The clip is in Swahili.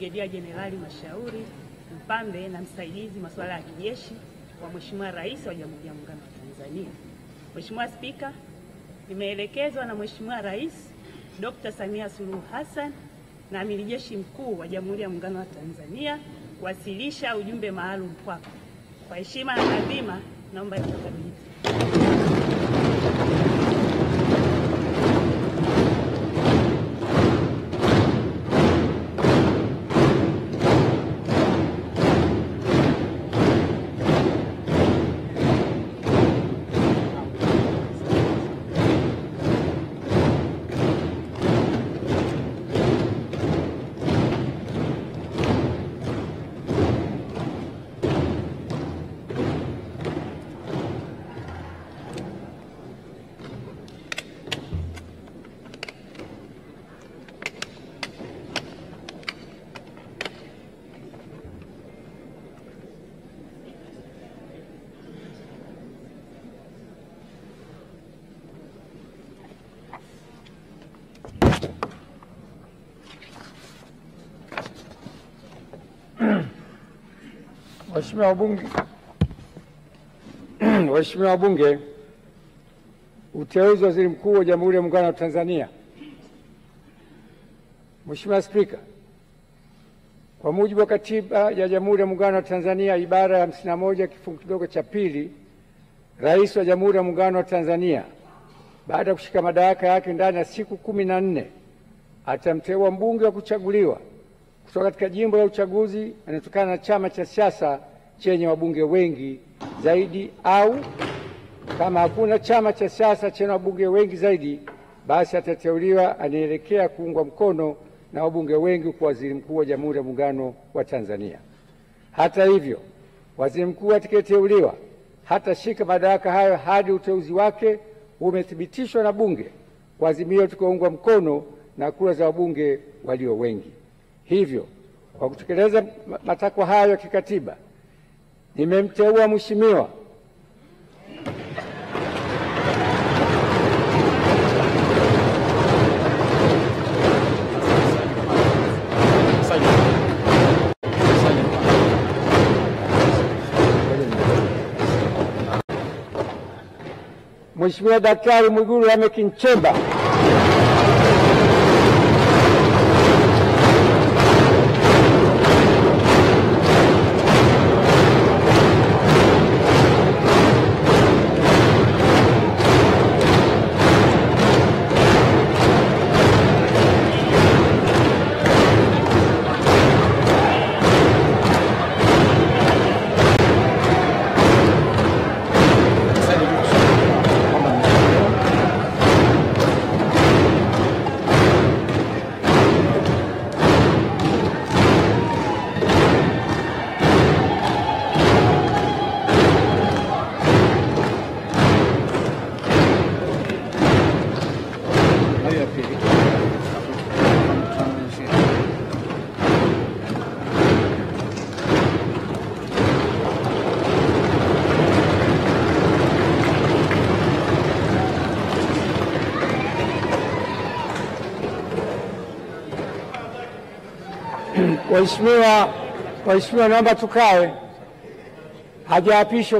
Brigedia Jenerali Mashauri Mpambe na msaidizi masuala ya kijeshi wa Mheshimiwa Rais wa Jamhuri ya Muungano wa Tanzania. Mheshimiwa Spika, nimeelekezwa na Mheshimiwa Rais Dr. Samia Suluhu Hassan na Amiri Jeshi Mkuu wa Jamhuri ya Muungano wa Tanzania kuwasilisha ujumbe maalum kwako. Kwa heshima na taadhima, naomba nikukabidhi. Waheshimiwa wabunge, uteuzi wa Waziri Mkuu wa Jamhuri ya Muungano wa Tanzania. Mheshimiwa Spika, kwa mujibu wa Katiba ya Jamhuri ya Muungano wa Tanzania ibara ya 51 kifungu kidogo cha pili, Rais wa Jamhuri ya Muungano wa Tanzania baada ya kushika madaraka yake ndani ya siku 14 atamteua mbunge wa kuchaguliwa kutoka katika jimbo la uchaguzi anatokana na chama cha siasa chenye wabunge wengi zaidi, au kama hakuna chama cha siasa chenye wabunge wengi zaidi, basi atateuliwa anaelekea kuungwa mkono na wabunge wengi kwa Waziri Mkuu wa Jamhuri ya Muungano wa Tanzania. Hata hivyo, Waziri Mkuu atakayeteuliwa hatashika madaraka hayo hadi uteuzi wake umethibitishwa na Bunge kwa azimio tutakaoungwa mkono na kura za wabunge walio wengi. Hivyo, kwa kutekeleza matakwa hayo ya kikatiba, nimemteua Mheshimiwa Daktari Mwigulu Lameck Nchemba Waheshimiwa, naomba tukae. Hajaapishwa.